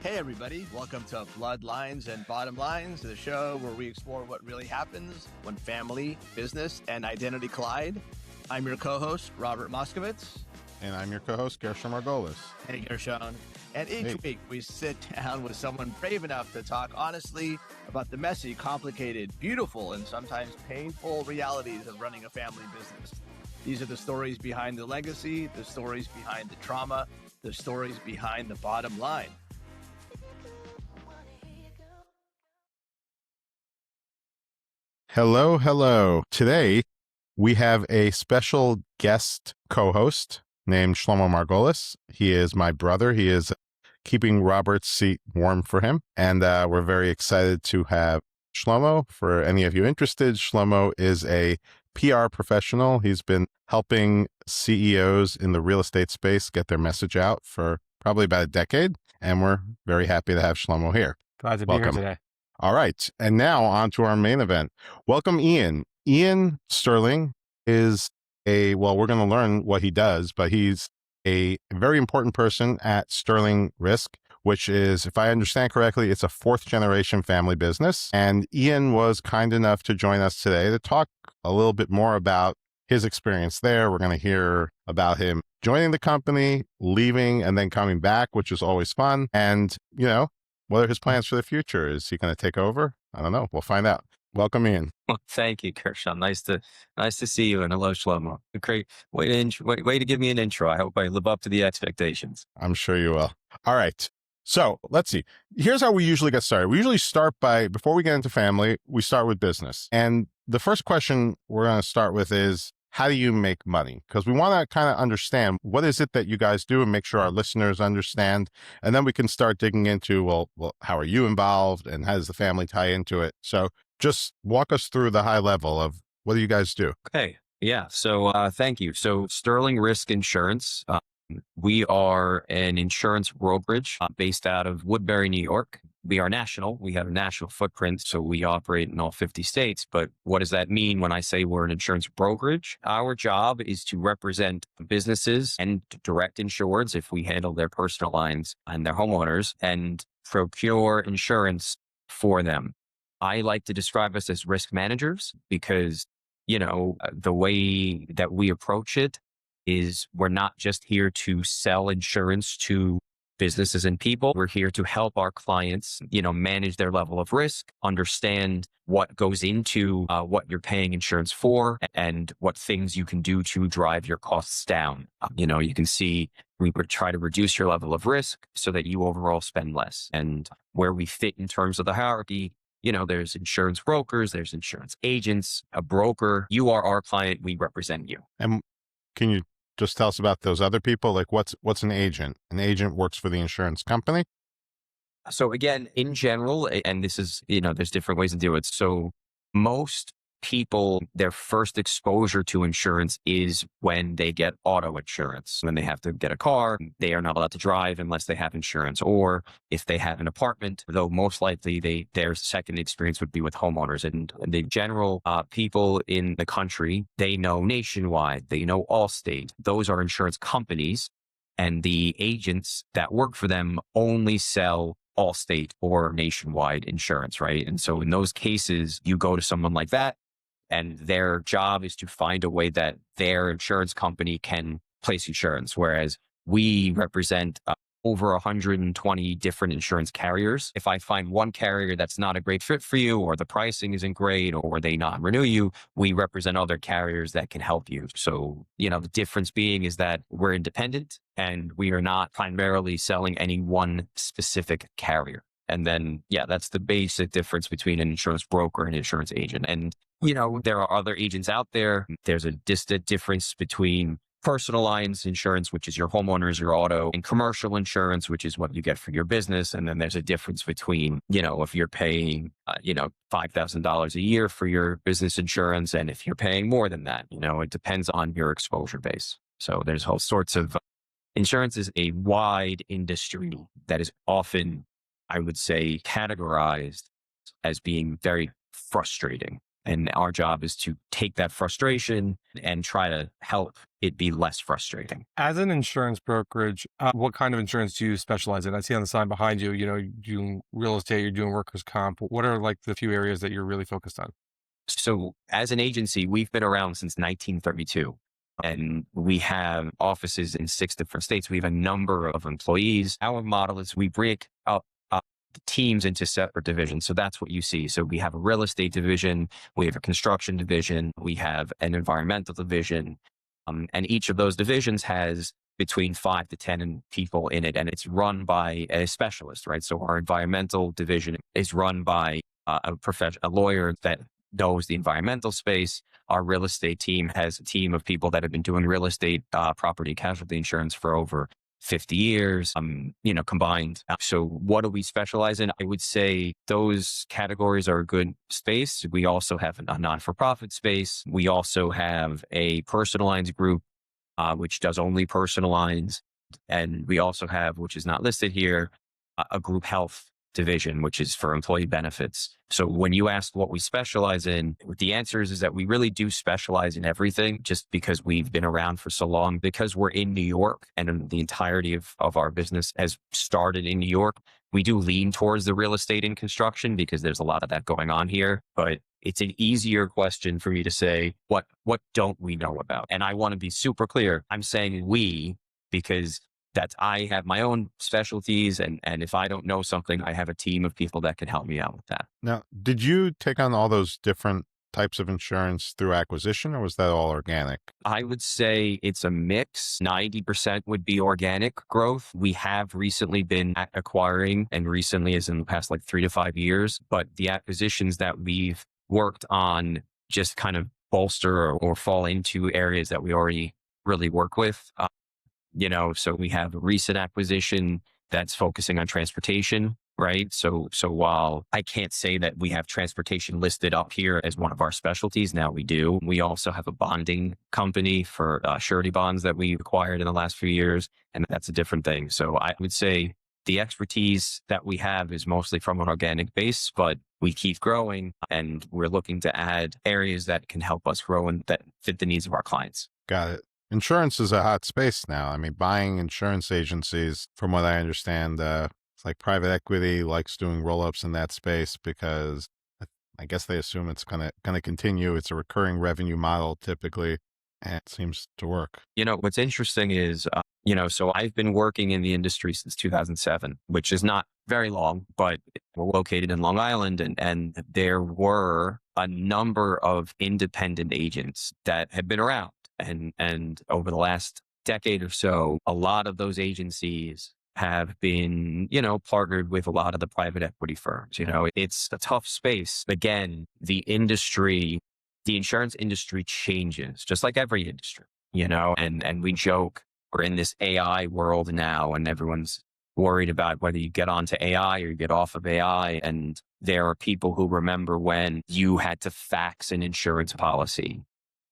Hey everybody, welcome to Bloodlines and Bottom Lines, the show where we explore what really happens when family, business, and identity collide. I'm your co-host, Robert Moskowitz. And I'm your co-host, Gershon Margolis. Hey Gershon. And each week we sit down with someone brave enough to talk honestly about the messy, complicated, beautiful, and sometimes painful realities of running a family business. These are the stories behind the legacy, the stories behind the trauma, the stories behind the bottom line. Hello, hello. Today, we have a special guest co-host named Shlomo Margolis. He is my brother. He is keeping Robert's seat warm for him. And we're very excited to have Shlomo. For any of you interested, Shlomo is a PR professional. He's been helping CEOs in the real estate space get their message out for probably about a decade. And we're very happy to have Shlomo here. Glad to be here today. All right. And now on to our main event. Welcome, Ian. Ian Sterling is we're going to learn what he does, but he's a very important person at Sterling Risk, which is, if I understand correctly, it's a fourth generation family business. And Ian was kind enough to join us today to talk a little bit more about his experience there. We're going to hear about him joining the company, leaving, and then coming back, which is always fun. And, what are his plans for the future? Is he going to take over? I don't know. We'll find out. Welcome in. Well, thank you, Gershon. Nice to see you, and hello, Shlomo. Great way to give me an intro. I hope I live up to the expectations. I'm sure you will. All right. So let's see. Here's how we usually get started. We usually start before we get into family, we start with business. And the first question we're going to start with is, how do you make money? Because we want to kind of understand what is it that you guys do and make sure our listeners understand. And then we can start digging into, well, how are you involved and how does the family tie into it? So just walk us through the high level of what do you guys do? Okay. Yeah. So thank you. So Sterling Risk Insurance, we are an insurance brokerage based out of Woodbury, New York. We are national. We have a national footprint, so we operate in all 50 states. But what does that mean when I say we're an insurance brokerage? Our job is to represent businesses and direct insureds if we handle their personal lines and their homeowners and procure insurance for them. I like to describe us as risk managers because, the way that we approach it is we're not just here to sell insurance to businesses and people. We're here to help our clients, manage their level of risk, understand what goes into what you're paying insurance for, and what things you can do to drive your costs down. You can see we try to reduce your level of risk so that you overall spend less. And where we fit in terms of the hierarchy, there's insurance brokers, there's insurance agents, a broker. You are our client. We represent you. And can you just tell us about those other people? Like what's an agent? An agent works for the insurance company. So again, in general, and this is, there's different ways to do it. So most people, their first exposure to insurance is when they get auto insurance. When they have to get a car, they are not allowed to drive unless they have insurance. Or if they have an apartment, though most likely their second experience would be with homeowners. And the general people in the country, they know Nationwide, they know Allstate. Those are insurance companies. And the agents that work for them only sell Allstate or Nationwide insurance, right? And so in those cases, you go to someone like that, and their job is to find a way that their insurance company can place insurance. Whereas we represent over 120 different insurance carriers. If I find one carrier that's not a great fit for you, or the pricing isn't great, or they not renew you, we represent other carriers that can help you. So, the difference being is that we're independent and we are not primarily selling any one specific carrier. And then, that's the basic difference between an insurance broker and an insurance agent. And, there are other agents out there. There's a distant difference between personal lines insurance, which is your homeowners, your auto, and commercial insurance, which is what you get for your business. And then there's a difference between, if you're paying, $5,000 a year for your business insurance, and if you're paying more than that, it depends on your exposure base. So there's all sorts of, insurance is a wide industry that is often, I would say, categorized as being very frustrating. And our job is to take that frustration and try to help it be less frustrating. As an insurance brokerage, what kind of insurance do you specialize in? I see on the sign behind you, you're doing real estate, you're doing workers' comp. What are like the few areas that you're really focused on? So as an agency, we've been around since 1932. And we have offices in 6 different states. We have a number of employees. Our model is we break up the teams into separate divisions. So that's what you see. So we have a real estate division, we have a construction division, we have an environmental division. And each of those divisions has between 5 to 10 people in it. And it's run by a specialist, right? So our environmental division is run by a lawyer that knows the environmental space. Our real estate team has a team of people that have been doing real estate, property casualty insurance for over 50 years, combined. So what do we specialize in? I would say those categories are a good space. We also have a non-for-profit space. We also have a personal lines group, which does only personal lines. And we also have, which is not listed here, a group health division, which is for employee benefits. So when you ask what we specialize in, the answer is that we really do specialize in everything, just because we've been around for so long, because we're in New York and the entirety of our business has started in New York. We do lean towards the real estate and construction because there's a lot of that going on here, but it's an easier question for me to say, what don't we know about? And I want to be super clear. I'm saying we, because I have my own specialties, and if I don't know something, I have a team of people that can help me out with that. Now, did you take on all those different types of insurance through acquisition, or was that all organic? I would say it's a mix. 90% would be organic growth. We have recently been acquiring, and recently is in the past like 3 to 5 years, but the acquisitions that we've worked on just kind of bolster or fall into areas that we already really work with. So we have a recent acquisition that's focusing on transportation, right? So while I can't say that we have transportation listed up here as one of our specialties, now we do. We also have a bonding company for surety bonds that we acquired in the last few years, and that's a different thing. So I would say the expertise that we have is mostly from an organic base, but we keep growing and we're looking to add areas that can help us grow and that fit the needs of our clients. Got it. Insurance is a hot space now. I mean, buying insurance agencies, from what I understand, it's like private equity likes doing roll-ups in that space because I guess they assume it's gonna continue. It's a recurring revenue model typically, and it seems to work. What's interesting is, so I've been working in the industry since 2007, which is not very long, but we're located in Long Island, and there were a number of independent agents that had been around. And over the last decade or so, a lot of those agencies have been, partnered with a lot of the private equity firms. It's a tough space. Again, the insurance industry changes just like every industry, and we joke we're in this AI world now and everyone's worried about whether you get onto AI or you get off of AI. And there are people who remember when you had to fax an insurance policy,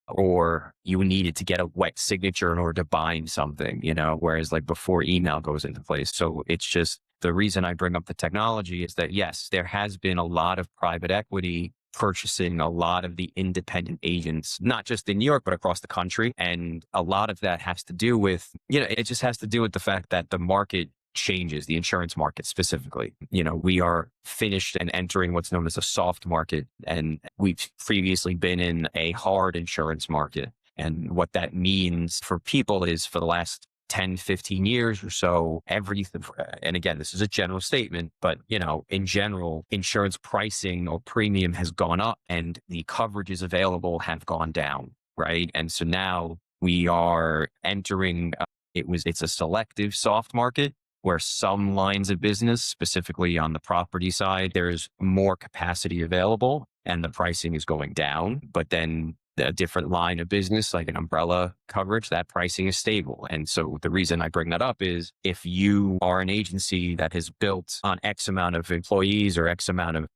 or you needed to get a wet signature in order to bind something, whereas like before email goes into place. So it's just the reason I bring up the technology is that, yes, there has been a lot of private equity purchasing a lot of the independent agents, not just in New York, but across the country. And a lot of that has to do with, it just has to do with the fact that the market changes, the insurance market specifically. We are finished and entering what's known as a soft market, and we've previously been in a hard insurance market. And what that means for people is for the last 10, 15 years or so, everything, and again, this is a general statement, but in general, insurance pricing or premium has gone up and the coverages available have gone down, right? And so now we are entering, it's a selective soft market, where some lines of business, specifically on the property side, there's more capacity available and the pricing is going down. But then a different line of business, like an umbrella coverage, that pricing is stable. And so the reason I bring that up is if you are an agency that has built on X amount of employees or X amount of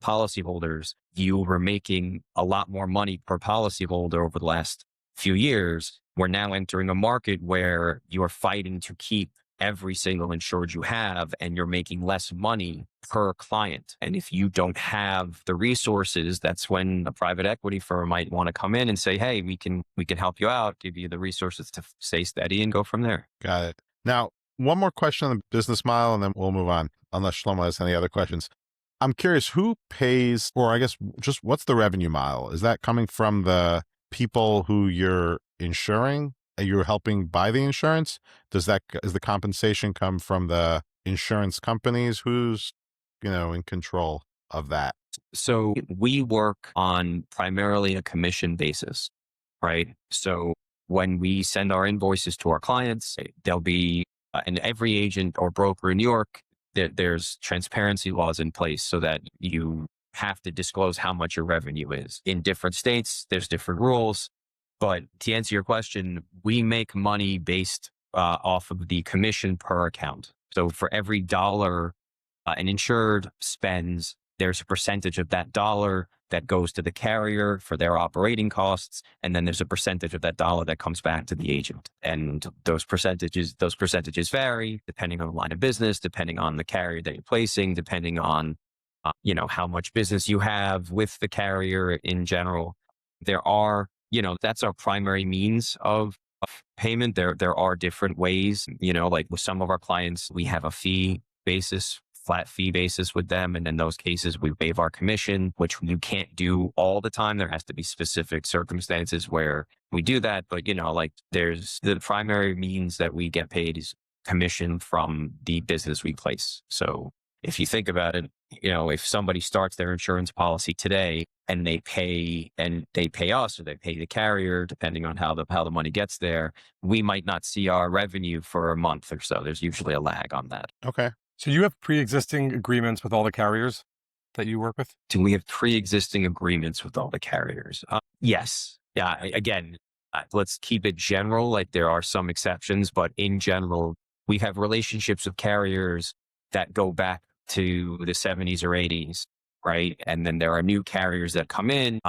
policyholders, you were making a lot more money per policyholder over the last few years. We're now entering a market where you're fighting to keep every single insured you have, and you're making less money per client. And if you don't have the resources, that's when a private equity firm might want to come in and say, hey, we can help you out, give you the resources to stay steady and go from there. Got it. Now, one more question on the business model, and then we'll move on, unless Shlomo has any other questions. I'm curious, who pays, or I guess just what's the revenue model? Is that coming from the people who you're insuring? You're helping buy the insurance? Does the compensation come from the insurance companies? Who's, in control of that? So we work on primarily a commission basis, right? So when we send our invoices to our clients, there'll be, and every agent or broker in New York, there's transparency laws in place so that you have to disclose how much your revenue is. In different states, there's different rules. But to answer your question, we make money based off of the commission per account. So for every dollar an insured spends, there's a percentage of that dollar that goes to the carrier for their operating costs. And then there's a percentage of that dollar that comes back to the agent. And those percentages vary depending on the line of business, depending on the carrier that you're placing, depending on, how much business you have with the carrier in general. There are, that's our primary means of payment. There are different ways, like with some of our clients, we have a flat fee basis with them. And in those cases, we waive our commission, which you can't do all the time. There has to be specific circumstances where we do that. But, there's the primary means that we get paid is commission from the business we place. So if you think about it, if somebody starts their insurance policy today and they pay us or they pay the carrier, depending on how the money gets there, we might not see our revenue for a month or so. There's usually a lag on that. Okay. So you have pre-existing agreements with all the carriers that you work with? Do we have pre-existing agreements with all the carriers? Yes. Yeah. Again, let's keep it general. Like there are some exceptions, but in general, we have relationships with carriers that go back to the 70s or 80s, right? And then there are new carriers that come in,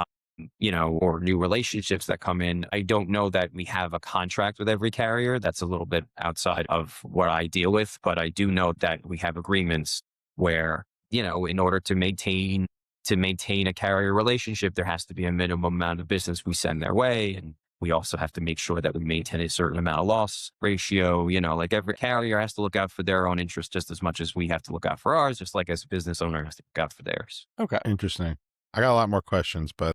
or new relationships that come in. I don't know that we have a contract with every carrier. That's a little bit outside of what I deal with, but I do know that we have agreements where, in order to maintain a carrier relationship, there has to be a minimum amount of business we send their way. And we also have to make sure that we maintain a certain amount of loss ratio. Like every carrier has to look out for their own interest just as much as we have to look out for ours, just like as a business owner has to look out for theirs. Okay. Interesting. I got a lot more questions, but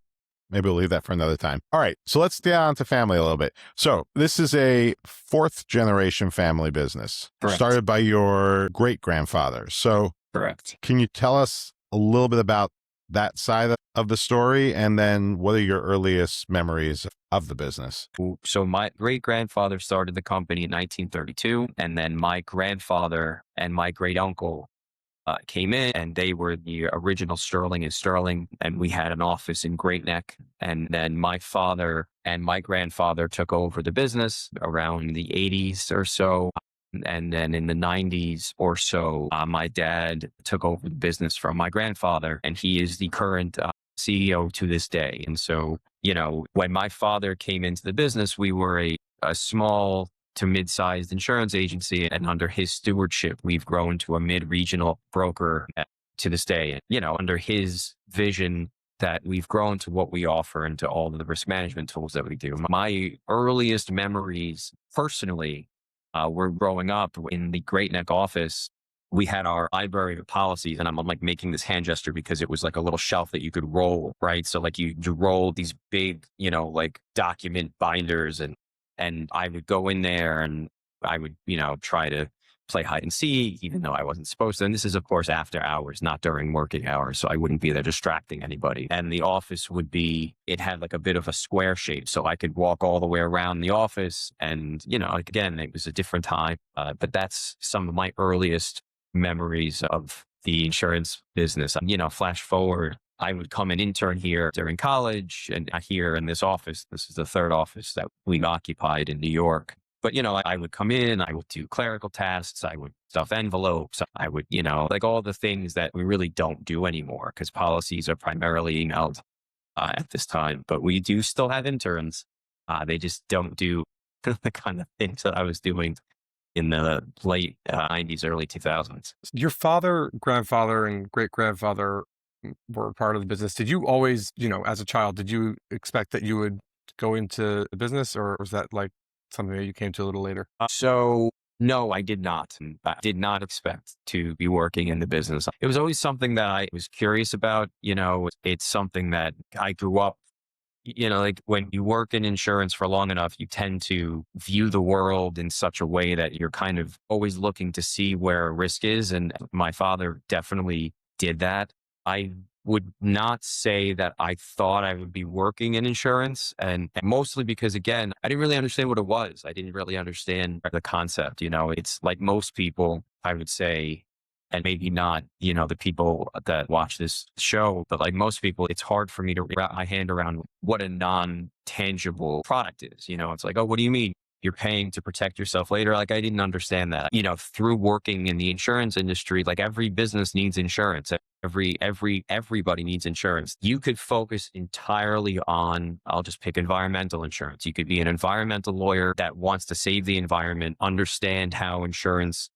maybe we'll leave that for another time. All right. So let's get on to family a little bit. So this is a 4th generation family business. Correct. Started by your great grandfather. So Correct. Can you tell us a little bit about that side of the story? And then what are your earliest memories of the business? So my great grandfather started the company in 1932. And then my grandfather and my great uncle came in, and they were the original Sterling and Sterling. And we had an office in Great Neck. And then my father and my grandfather took over the business around the 80s or so. And then in the 90s or so, my dad took over the business from my grandfather, and he is the current CEO to this day. And so, when my father came into the business, we were a small to mid-sized insurance agency. And under his stewardship, we've grown to a mid-regional broker to this day. Under his vision, that we've grown to what we offer and to all of the risk management tools that we do. My earliest memories personally, we're growing up in the Great Neck office. We had our library of policies, and I'm like making this hand gesture because it was like a little shelf that you could roll, right? So like you roll these big, like document binders, and I would go in there and I would, try to play hide and seek, even though I wasn't supposed to. And this is, of course, after hours, not during working hours. So I wouldn't be there distracting anybody. And the office it had like a bit of a square shape. So I could walk all the way around the office. And, again, it was a different time. But that's some of my earliest memories of the insurance business. Flash forward, I would come and intern here during college, and here in this office. This is the 3rd office that we occupied in New York. But, I would come in, I would do clerical tasks, I would stuff envelopes, I would, like all the things that we really don't do anymore because policies are primarily emailed at this time. But we do still have interns. They just don't do the kind of things that I was doing in the late 90s, early 2000s. Your father, grandfather, and great grandfather were part of the business. Did you always, as a child, did you expect that you would go into the business, or was that like something that you came to a little later? So no, I did not. I did not expect to be working in the business. It was always something that I was curious about. It's something that I grew up, like when you work in insurance for long enough, you tend to view the world in such a way that you're kind of always looking to see where risk is. And my father definitely did that. I would not say that I thought I would be working in insurance, and mostly because, again, I didn't really understand what it was. I didn't really understand the concept. It's like most people, I would say, and maybe not, the people that watch this show, but like most people, it's hard for me to wrap my hand around what a non-tangible product is. It's like, oh, what do you mean? You're paying to protect yourself later. Like, I didn't understand that. Through working in the insurance industry, like every business needs insurance. Everybody needs insurance. You could focus entirely on, I'll just pick environmental insurance. You could be an environmental lawyer that wants to save the environment, understand how insurance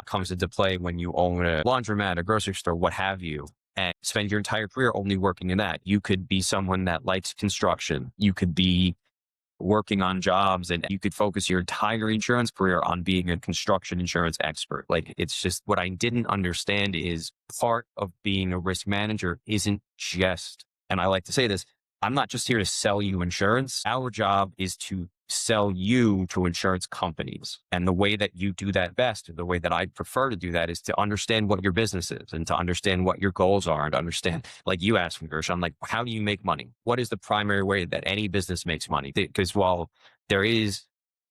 comes into play when you own a laundromat, a grocery store, what have you, and spend your entire career only working in that. You could be someone that likes construction. You could be working on jobs, and you could focus your entire insurance career on being a construction insurance expert. Like, it's just what I didn't understand is part of being a risk manager isn't just, and I like to say this, I'm not just here to sell you insurance. Our job is to sell you to insurance companies. And the way that you do that best, or the way that I prefer to do that, is to understand what your business is and to understand what your goals are, and to understand, like you asked me, Gershon, like, how do you make money? What is the primary way that any business makes money? Because while there is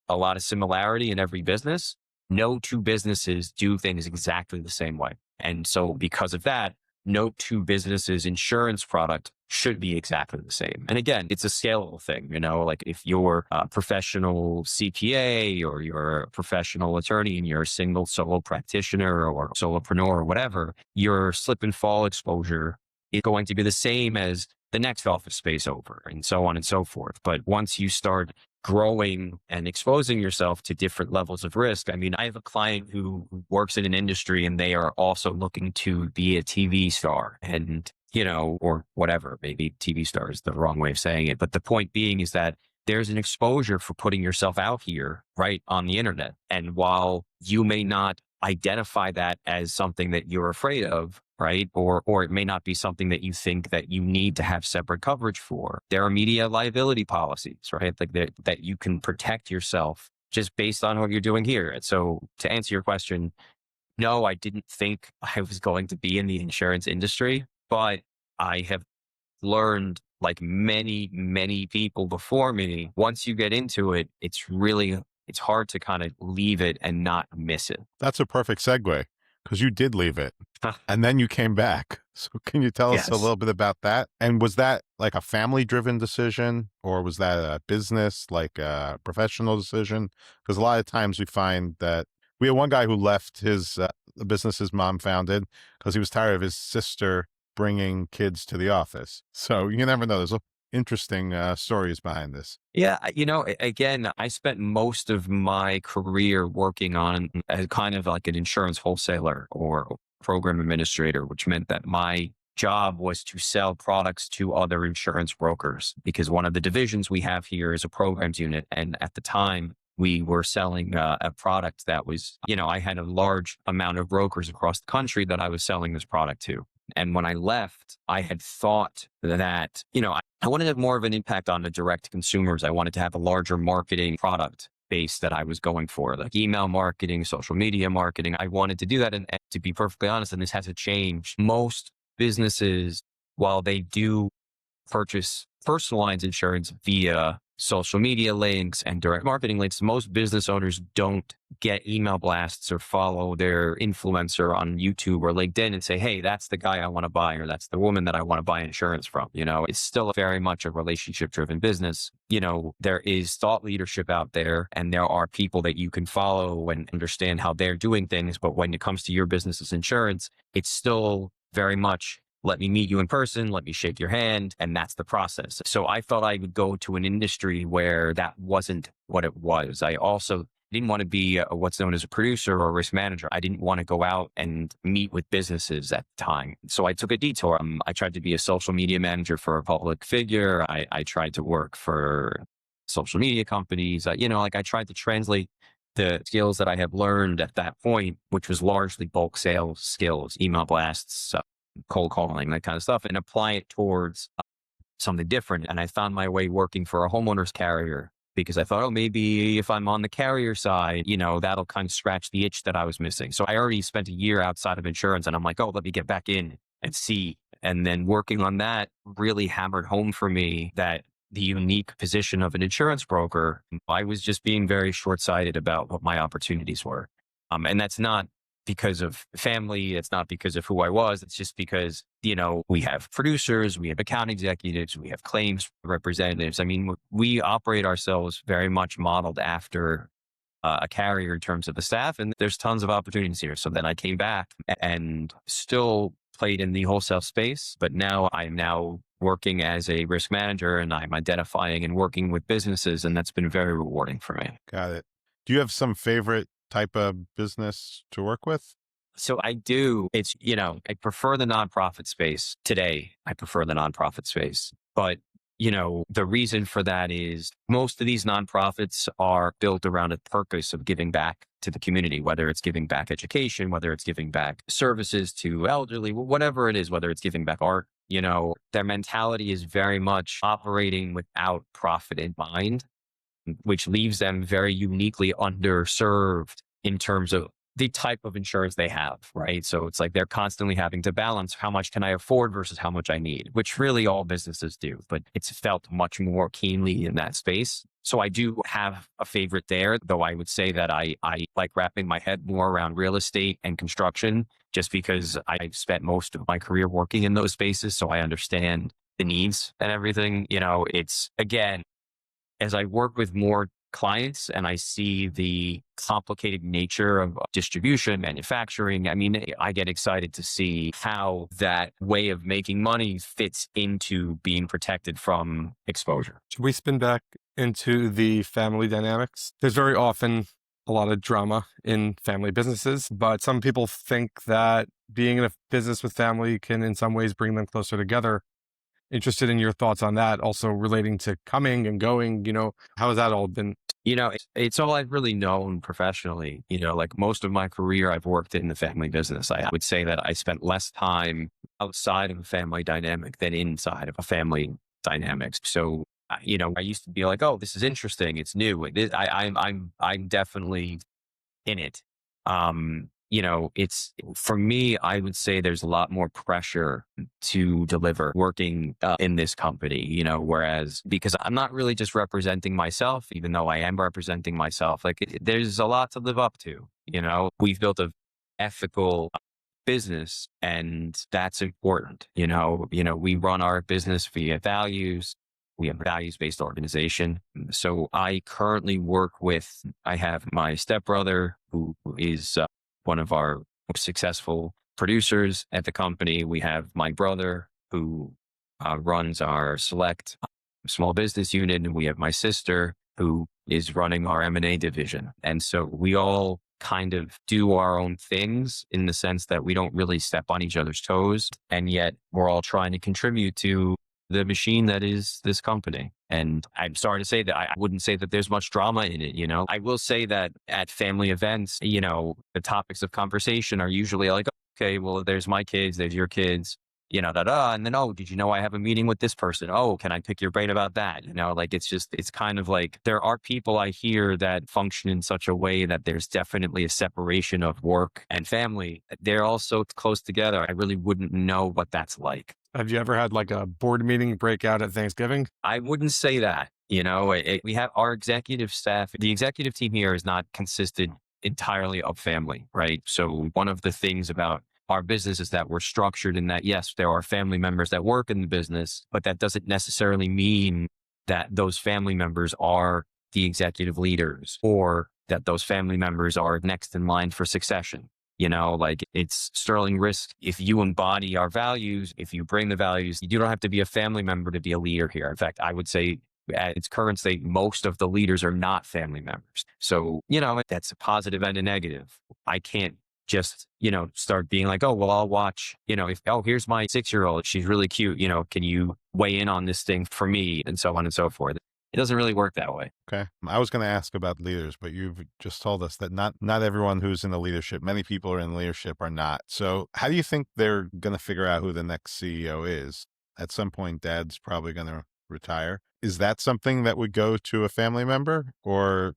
a lot of similarity in every business, no two businesses do things exactly the same way. And so because of that, no two businesses' insurance product should be exactly the same. And again, it's a scalable thing, like if you're a professional CPA or you're a professional attorney and you're a single solo practitioner or solopreneur or whatever, your slip and fall exposure is going to be the same as the next office space over, and so on and so forth. But once you start growing and exposing yourself to different levels of risk. I mean, I have a client who works in an industry and they are also looking to be a TV star, and, or whatever, maybe TV star is the wrong way of saying it. But the point being is that there's an exposure for putting yourself out here, right, on the internet. And while you may not identify that as something that you're afraid of, right? Or it may not be something that you think that you need to have separate coverage for. There are media liability policies, right? Like that you can protect yourself just based on what you're doing here. And so to answer your question, no, I didn't think I was going to be in the insurance industry, but I have learned, like many, many people before me, once you get into it, it's hard to kind of leave it and not miss it. That's a perfect segue, because you did leave it and then you came back. So can you tell us a little bit about that? And was that like a family driven decision, or was that a business, like a professional decision? Because a lot of times we find that we had one guy who left the business his mom founded because he was tired of his sister bringing kids to the office. So you never know. There's interesting stories behind this. Yeah. Again, I spent most of my career working on as kind of like an insurance wholesaler or program administrator, which meant that my job was to sell products to other insurance brokers, because one of the divisions we have here is a programs unit. And at the time, we were selling a product that was, I had a large amount of brokers across the country that I was selling this product to. And when I left, I had thought that, I wanted to have more of an impact on the direct consumers. I wanted to have a larger marketing product base that I was going for, like email marketing, social media marketing. I wanted to do that. And to be perfectly honest, and this hasn't changed, most businesses, while they do purchase personal lines insurance via social media links and direct marketing links, most business owners don't get email blasts or follow their influencer on YouTube or LinkedIn and say, hey, that's the guy I want to buy, or that's the woman that I want to buy insurance from. It's still very much a relationship driven business. There is thought leadership out there, and there are people that you can follow and understand how they're doing things. But when it comes to your business's insurance, it's still very much, let me meet you in person, let me shake your hand, and that's the process. So I thought I would go to an industry where that wasn't what it was. I also didn't want to be what's known as a producer or a risk manager. I didn't want to go out and meet with businesses at the time. So I took a detour. I tried to be a social media manager for a public figure. I tried to work for social media companies. I tried to translate the skills that I had learned at that point, which was largely bulk sales skills, email blasts, cold calling, that kind of stuff, and apply it towards something different. And I found my way working for a homeowner's carrier because I thought, oh, maybe if I'm on the carrier side, that'll kind of scratch the itch that I was missing. So I already spent a year outside of insurance and I'm like, oh, let me get back in and see. And then working on that really hammered home for me that the unique position of an insurance broker, I was just being very short-sighted about what my opportunities were. And that's not because of family. It's not because of who I was. It's just because, we have producers, we have account executives, we have claims representatives. I mean, we operate ourselves very much modeled after a carrier in terms of the staff, and there's tons of opportunities here. So then I came back and still played in the wholesale space, but now I'm working as a risk manager and I'm identifying and working with businesses. And that's been very rewarding for me. Got it. Do you have some favorite type of business to work with? So I do. It's, I prefer the nonprofit space today. I prefer the nonprofit space, but the reason for that is most of these nonprofits are built around a purpose of giving back to the community, whether it's giving back education, whether it's giving back services to elderly, whatever it is, whether it's giving back art. Their mentality is very much operating without profit in mind, which leaves them very uniquely underserved in terms of the type of insurance they have, right? So it's like they're constantly having to balance how much can I afford versus how much I need, which really all businesses do, but it's felt much more keenly in that space. So I do have a favorite there, though I would say that I like wrapping my head more around real estate and construction, just because I've spent most of my career working in those spaces. So I understand the needs and everything. It's, again, as I work with more clients and I see the complicated nature of distribution, manufacturing, I mean, I get excited to see how that way of making money fits into being protected from exposure. Should we spin back into the family dynamics? There's very often a lot of drama in family businesses, but some people think that being in a business with family can in some ways bring them closer together. Interested in your thoughts on that, also relating to coming and going, how has that all been? It's all I've really known professionally. Like most of my career, I've worked in the family business. I would say that I spent less time outside of a family dynamic than inside of a family dynamic. So, I used to be like, oh, this is interesting. It's new. I'm definitely in it. It's, for me, I would say there's a lot more pressure to deliver working in this company, whereas because I'm not really just representing myself, even though I am representing myself, there's a lot to live up to. We've built a ethical business and that's important. We run our business via values. We have a values-based organization. So I currently I have my stepbrother who is one of our most successful producers at the company. We have my brother who runs our select small business unit. And we have my sister who is running our M&A division. And so we all kind of do our own things in the sense that we don't really step on each other's toes. And yet we're all trying to contribute to the machine that is this company. And I'm sorry to say that I wouldn't say that there's much drama in it. I will say that at family events, the topics of conversation are usually like, okay, well, there's my kids, there's your kids, and then, oh, did you know I have a meeting with this person? Oh, can I pick your brain about that? It's kind of like there are people I hear that function in such a way that there's definitely a separation of work and family. They're all so close together. I really wouldn't know what that's like. Have you ever had like a board meeting breakout at Thanksgiving? I wouldn't say that. We have our executive staff. The executive team here is not consisted entirely of family, right? So one of the things about our business is that we're structured in that, yes, there are family members that work in the business, but that doesn't necessarily mean that those family members are the executive leaders or that those family members are next in line for succession. It's sterling risk. If you embody our values, if you bring the values, you don't have to be a family member to be a leader here. In fact, I would say at its current state, most of the leaders are not family members. So, that's a positive and a negative. I can't just, start being like, oh, well, I'll watch, here's my 6-year-old. She's really cute. Can you weigh in on this thing for me? And so on and so forth. It doesn't really work that way. Okay. I was going to ask about leaders, but you've just told us that not everyone who's in the leadership, many people who are in leadership are not. So how do you think they're going to figure out who the next CEO is? At some point, dad's probably going to retire. Is that something that would go to a family member, or,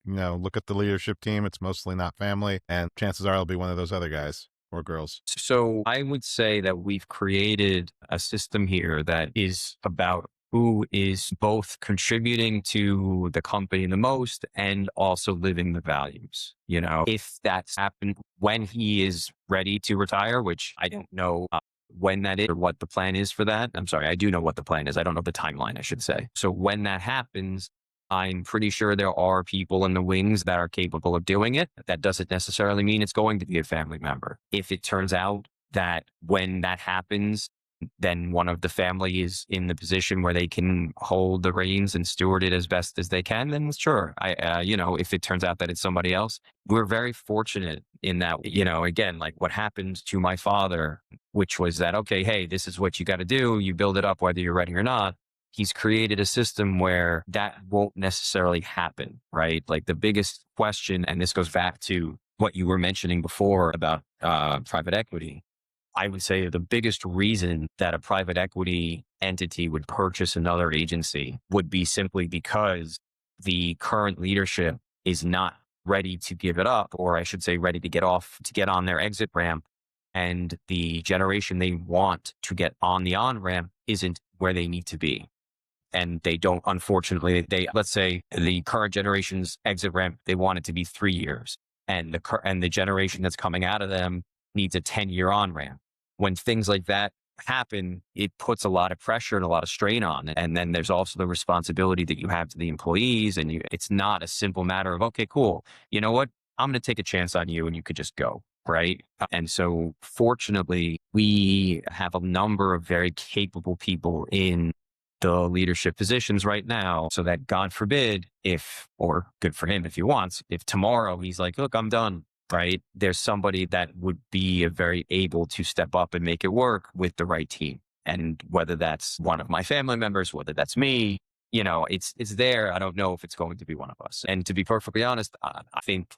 look at the leadership team? It's mostly not family, and chances are it'll be one of those other guys or girls. So I would say that we've created a system here that is about who is both contributing to the company the most and also living the values. If that's happened when he is ready to retire, which I don't know when that is or what the plan is for that. I'm sorry, I do know what the plan is. I don't know the timeline, I should say. So when that happens, I'm pretty sure there are people in the wings that are capable of doing it. That doesn't necessarily mean it's going to be a family member. If it turns out that when that happens, then one of the family is in the position where they can hold the reins and steward it as best as they can, then sure. If it turns out that it's somebody else, we're very fortunate in that, again, like what happened to my father, which was that, okay, hey, this is what you got to do. You build it up whether you're ready or not. He's created a system where that won't necessarily happen, right? Like the biggest question, and this goes back to what you were mentioning before about private equity. I would say the biggest reason that a private equity entity would purchase another agency would be simply because the current leadership is not ready to give it up, or I should say ready to get on their exit ramp. And the generation they want to get on the on-ramp isn't where they need to be. And they don't, unfortunately, let's say the current generation's exit ramp, they want it to be 3 years. And the generation that's coming out of them needs a 10-year on-ramp. When things like that happen, it puts a lot of pressure and a lot of strain on it. And then there's also the responsibility that you have to the employees. And it's not a simple matter of, okay, cool. You know what? I'm going to take a chance on you and you could just go. Right. And so fortunately, we have a number of very capable people in the leadership positions right now, so that God forbid or good for him if he wants, if tomorrow he's like, look, I'm done. Right. There's somebody that would be very able to step up and make it work with the right team. And whether that's one of my family members, whether that's me, it's there. I don't know if it's going to be one of us. And to be perfectly honest, I think,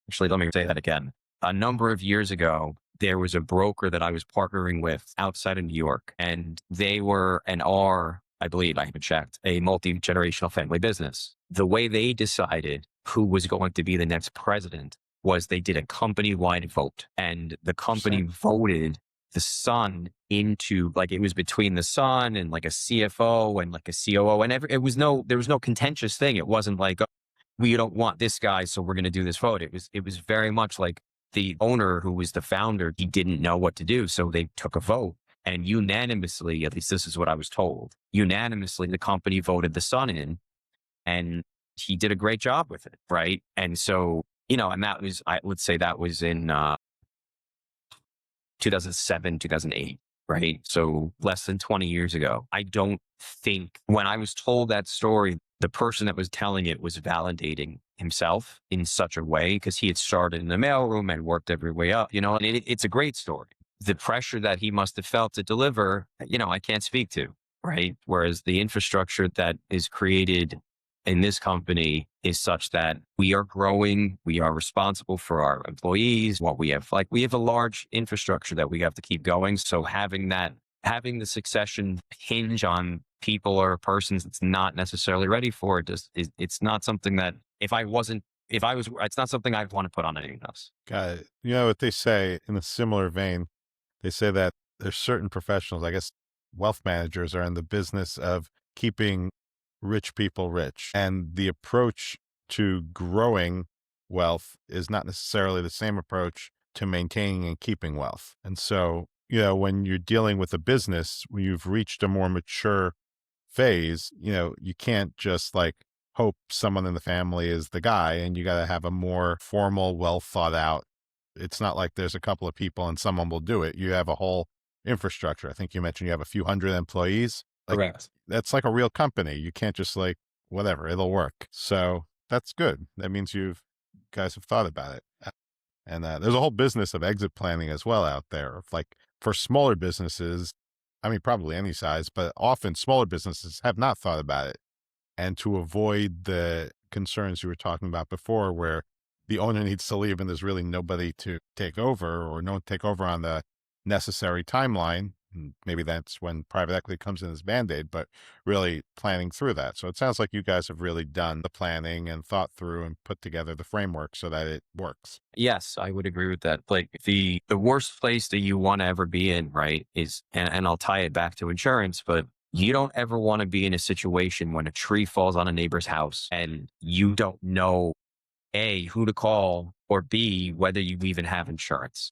actually, let me say that again. A number of years ago, there was a broker that I was partnering with outside of New York, and they were and are, I believe, I haven't checked, a multi-generational family business. The way they decided who was going to be the next president was they did a company-wide vote, and the company voted the son into, like, it was between the son and like a CFO and like a COO, and there was no contentious thing. It wasn't like, oh, we don't want this guy, so we're going to do this vote. It was very much like the owner, who was the founder, he didn't know what to do, so they took a vote. And unanimously, at least this is what I was told, unanimously, the company voted the son in, and he did a great job with it. Right. And so, and that was, I would say that was in 2007, 2008. Right. So less than 20 years ago. I don't think when I was told that story, the person that was telling it was validating himself in such a way, because he had started in the mailroom and worked every way up, and it's a great story. The pressure that he must have felt to deliver, I can't speak to, right? Whereas the infrastructure that is created in this company is such that we are growing, we are responsible for our employees. We have a large infrastructure that we have to keep going. So having the succession hinge on people or persons that's not necessarily ready for it, it's not something that it's not something I'd want to put on anyone else. Got it. You know what they say in a similar vein? They say that there's certain professionals, I guess wealth managers, are in the business of keeping rich people rich. And the approach to growing wealth is not necessarily the same approach to maintaining and keeping wealth. And so, when you're dealing with a business, when you've reached a more mature phase, you can't just hope someone in the family is the guy, and you got to have a more formal, well thought out. It's not like there's a couple of people and someone will do it. You have a whole infrastructure. I think you mentioned you have a few hundred employees. Like Correct. that's like a real company. You can't just like whatever, it'll work. So that's good. That means guys have thought about it. And there's a whole business of exit planning as well out there. Like for smaller businesses, I mean, probably any size, but often smaller businesses have not thought about it. And to avoid the concerns you were talking about before, where the owner needs to leave and there's really nobody to take over or no one take over on the necessary timeline. Maybe that's when private equity comes in as Band-Aid, but really planning through that. So it sounds like you guys have really done the planning and thought through and put together the framework so that it works. Yes, I would agree with that. Like the worst place that you want to ever be in, right, is, and I'll tie it back to insurance, but you don't ever want to be in a situation when a tree falls on a neighbor's house and you don't know A, who to call, or B, whether you even have insurance,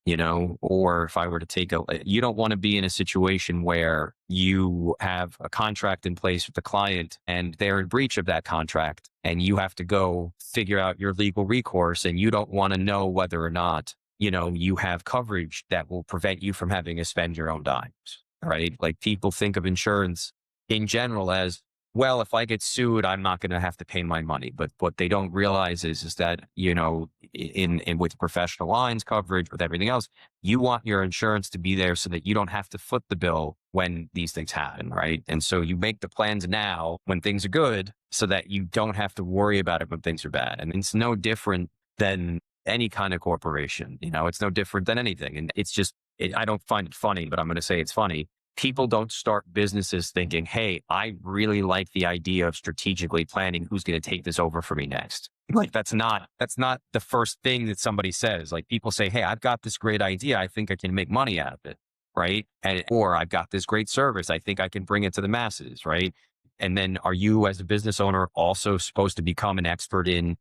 or if I were to you don't want to be in a situation where you have a contract in place with the client and they're in breach of that contract and you have to go figure out your legal recourse and you don't want to know whether or not, you have coverage that will prevent you from having to spend your own dimes, right? Like people think of insurance in general as, well, if I get sued, I'm not going to have to pay my money. But what they don't realize is that, in with professional lines coverage, with everything else, you want your insurance to be there so that you don't have to foot the bill when these things happen, right? And so you make the plans now when things are good so that you don't have to worry about it when things are bad. And it's no different than any kind of corporation, it's no different than anything. And it's just, I don't find it funny, but I'm going to say it's funny. People don't start businesses thinking, hey, I really like the idea of strategically planning who's going to take this over for me next. Like that's not the first thing that somebody says. Like people say, hey, I've got this great idea. I think I can make money out of it. Right. Or I've got this great service. I think I can bring it to the masses. Right. And then are you as a business owner also supposed to become an expert in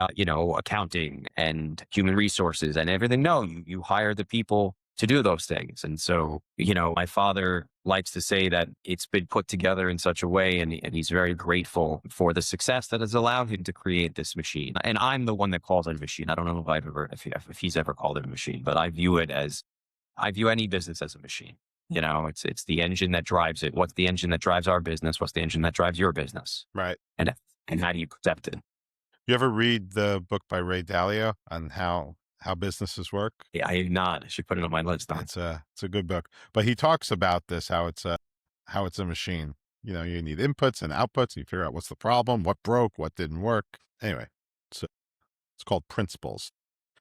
accounting and human resources and everything? No, you hire the people to do those things. And so, my father likes to say that it's been put together in such a way, and he's very grateful for the success that has allowed him to create this machine. And I'm the one that calls it a machine. I don't know if he's ever called it a machine, but I view any business as a machine. It's the engine that drives it. What's the engine that drives our business? What's the engine that drives your business? Right. And how do you accept it? You ever read the book by Ray Dalio on how businesses work? Yeah, I have not. I should put it on my list. It's a good book, but he talks about this, how it's a machine. You need inputs and outputs. And you figure out what's the problem, what broke, what didn't work. Anyway, so it's called Principles.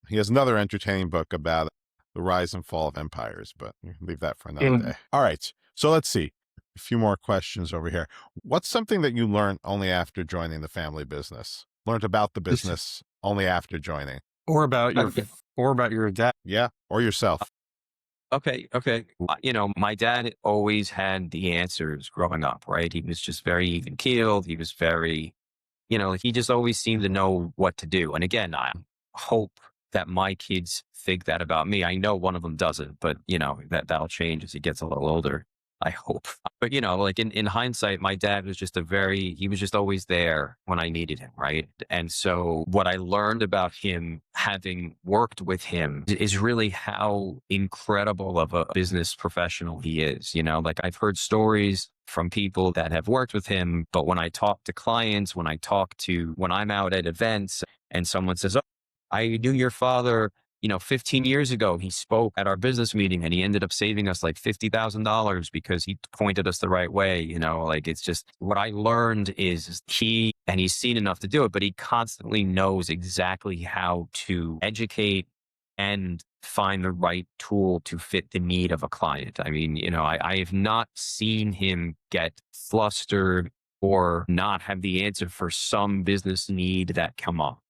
He has another entertaining book about the rise and fall of empires, but we can leave that for another day. All right. So let's see. A few more questions over here. What's something that you learned only after joining the family business? Learned about the business only after joining? Or about your dad. Yeah. Or yourself. Okay. My dad always had the answers growing up, right? He was just very even keeled. He was very, he just always seemed to know what to do. And again, I hope that my kids think that about me. I know one of them doesn't, but that'll change as he gets a little older. I hope. But, like in hindsight, my dad was just he was just always there when I needed him. Right. And so what I learned about him, having worked with him, is really how incredible of a business professional he is. Like I've heard stories from people that have worked with him, but when I talk to clients, when I'm out at events and someone says, oh, I knew your father 15 years ago, he spoke at our business meeting and he ended up saving us like $50,000 because he pointed us the right way. Like it's just what I learned is he's seen enough to do it, but he constantly knows exactly how to educate and find the right tool to fit the need of a client. I mean, I have not seen him get flustered or not have the answer for some business need that came up,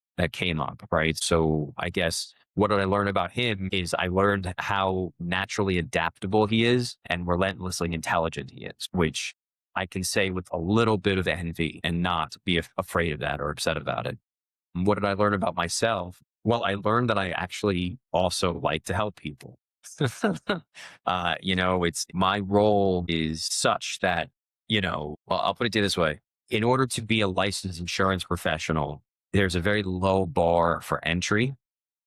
right? So I guess what did I learn about him is I learned how naturally adaptable he is and relentlessly intelligent he is, which I can say with a little bit of envy and not be afraid of that or upset about it. What did I learn about myself? Well, I learned that I actually also like to help people. It's my role is such that, well, I'll put it to you this way. In order to be a licensed insurance professional, there's a very low bar for entry.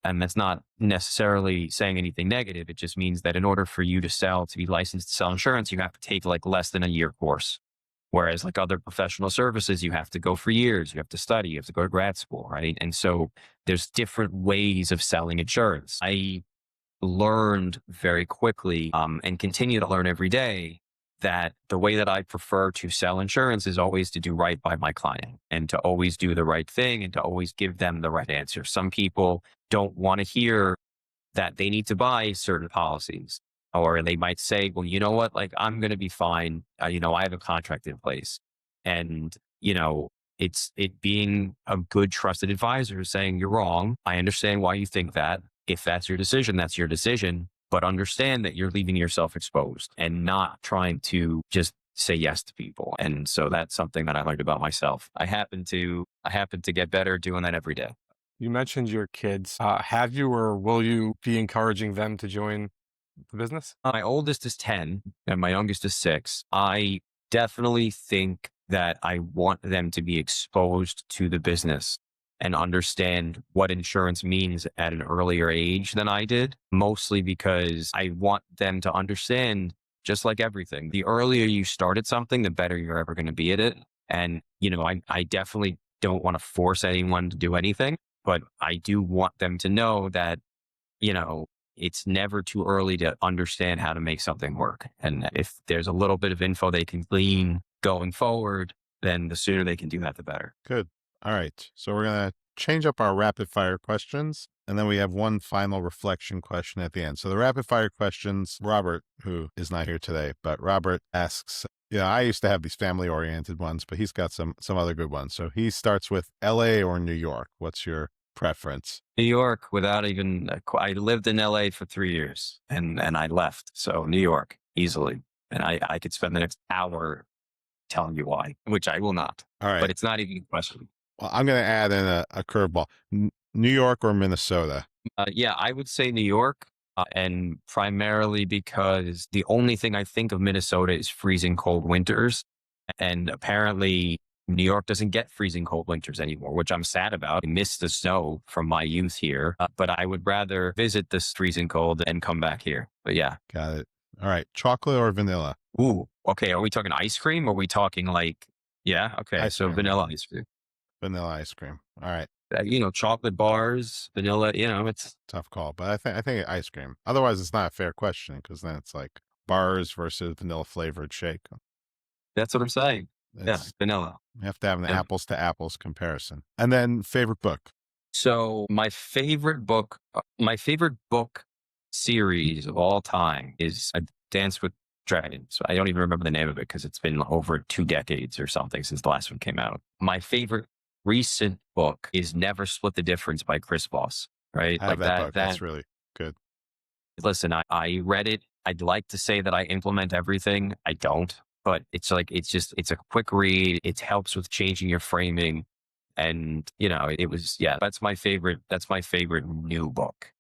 And that's not necessarily saying anything negative. It just means that in order for you to be licensed to sell insurance, you have to take like less than a year course. Whereas like other professional services, you have to go for years, you have to study, you have to go to grad school, right? And so there's different ways of selling insurance. I learned very quickly and continue to learn every day that the way that I prefer to sell insurance is always to do right by my client and to always do the right thing and to always give them the right answer. Some people don't want to hear that they need to buy certain policies, or they might say, well, you know what, like I'm going to be fine. I have a contract in place. And, it being a good trusted advisor saying you're wrong. I understand why you think that. If that's your decision, that's your decision. But understand that you're leaving yourself exposed and not trying to just say yes to people. And so that's something that I learned about myself. I happen to get better doing that every day. You mentioned your kids. Have you or will you be encouraging them to join the business? My oldest is 10 and my youngest is 6. I definitely think that I want them to be exposed to the business and understand what insurance means at an earlier age than I did, mostly because I want them to understand, just like everything, the earlier you start at something, the better you're ever going to be at it. And, I definitely don't want to force anyone to do anything, but I do want them to know that, it's never too early to understand how to make something work. And if there's a little bit of info they can glean going forward, then the sooner they can do that, the better. Good. All right. So we're going to change up our rapid fire questions. And then we have one final reflection question at the end. So the rapid fire questions, Robert, who is not here today, but Robert asks, I used to have these family oriented ones, but he's got some other good ones. So he starts with LA or New York. What's your preference? New York, without even, I lived in LA for 3 years and I left. So New York, easily. And I could spend the next hour telling you why, which I will not. All right. But it's not even a question. Well, I'm going to add in a curveball. New York or Minnesota? Yeah, I would say New York. And primarily because the only thing I think of Minnesota is freezing cold winters. And apparently New York doesn't get freezing cold winters anymore, which I'm sad about. I miss the snow from my youth here, but I would rather visit this freezing cold and come back here. But yeah. Got it. All right. Chocolate or vanilla? Ooh, okay. Are we talking ice cream? Or are we talking yeah. Okay. Ice So cream. vanilla ice cream. Vanilla ice cream. All right. Chocolate bars, vanilla, it's tough call, but I think ice cream. Otherwise, it's not a fair question because then it's like bars versus vanilla flavored shake. That's what I'm saying. Yeah, vanilla. You have to have an apples to apples comparison. And then favorite book. So my favorite book series of all time is A Dance with Dragons. I don't even remember the name of it because it's been over 2 decades or something since the last one came out. My favorite recent book is Never Split the Difference by Chris Voss, right? I have that book. That's really good. Listen, I read it. I'd like to say that I implement everything. I don't, but it's a quick read. It helps with changing your framing. And, that's my favorite new book,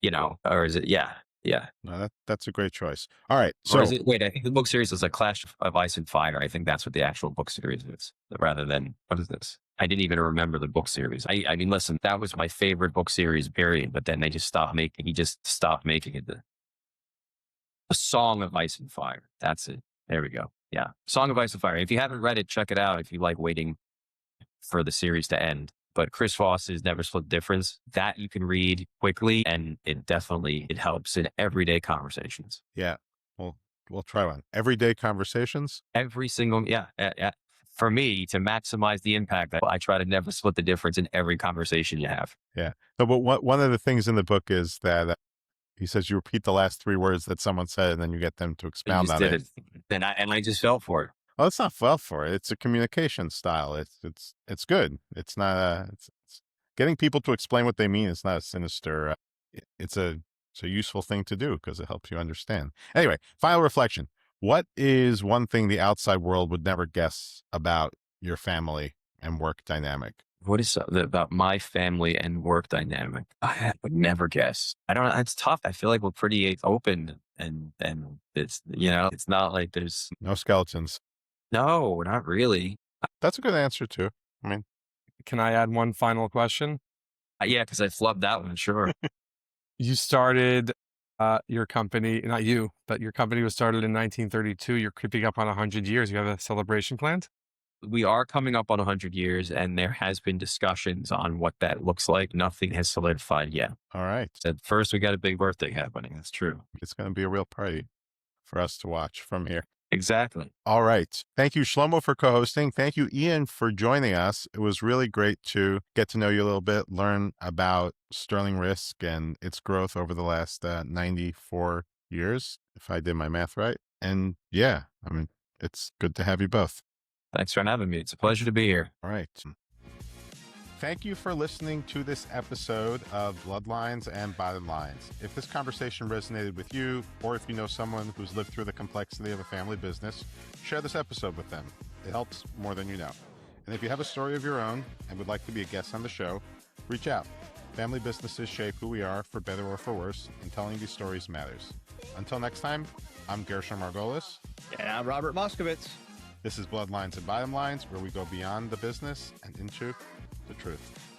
or is it? Yeah. Yeah. No, that's a great choice. All right. So wait, I think the book series is a Clash of Ice and Fire. I think that's what the actual book series is rather than, what is this? I didn't even remember the book series. I mean, listen, that was my favorite book series, period. But then he just stopped making it. A Song of Ice and Fire. That's it. There we go. Yeah. Song of Ice and Fire. If you haven't read it, check it out. If you like waiting for the series to end. But Chris Voss's Never Split the Difference, that you can read quickly, and it helps in everyday conversations. Yeah. We'll try one. Everyday conversations? Every single, yeah. For me, to maximize the impact, I try to never split the difference in every conversation you have. Yeah. No, but one of the things in the book is that he says you repeat the last 3 words that someone said, and then you get them to expound on it. And I just fell for it. Well, it's not fell for it. It's a communication style. It's good. It's not it's getting people to explain what they mean. It's not a sinister. It's a useful thing to do because it helps you understand. Anyway, final reflection. What is one thing the outside world would never guess about your family and work dynamic? What is about my family and work dynamic? I would never guess. I don't know. It's tough. I feel like we're pretty open and it's, it's not like there's no skeletons. No, not really. That's a good answer too. I mean, can I add one final question? Yeah, because I flubbed that one. Sure. You started your company, not you, but your company was started in 1932. You're creeping up on 100 years. You have a celebration planned? We are coming up on 100 years, and there has been discussions on what that looks like. Nothing has solidified yet. All right. At first, we got a big birthday happening. That's true. It's going to be a real party for us to watch from here. Exactly. All right. Thank you, Shlomo, for co-hosting. Thank you, Ian, for joining us. It was really great to get to know you a little bit, learn about Sterling Risk and its growth over the last 94 years, if I did my math right. And yeah, I mean, it's good to have you both. Thanks for having me. It's a pleasure to be here. All right. Thank you for listening to this episode of Bloodlines and Bottom Lines. If this conversation resonated with you, or if you know someone who's lived through the complexity of a family business, share this episode with them. It helps more than you know. And if you have a story of your own and would like to be a guest on the show, reach out. Family businesses shape who we are, for better or for worse, and telling these stories matters. Until next time, I'm Gershon Margolis. And I'm Robert Moskowitz. This is Bloodlines and Bottom Lines, where we go beyond the business and into the truth.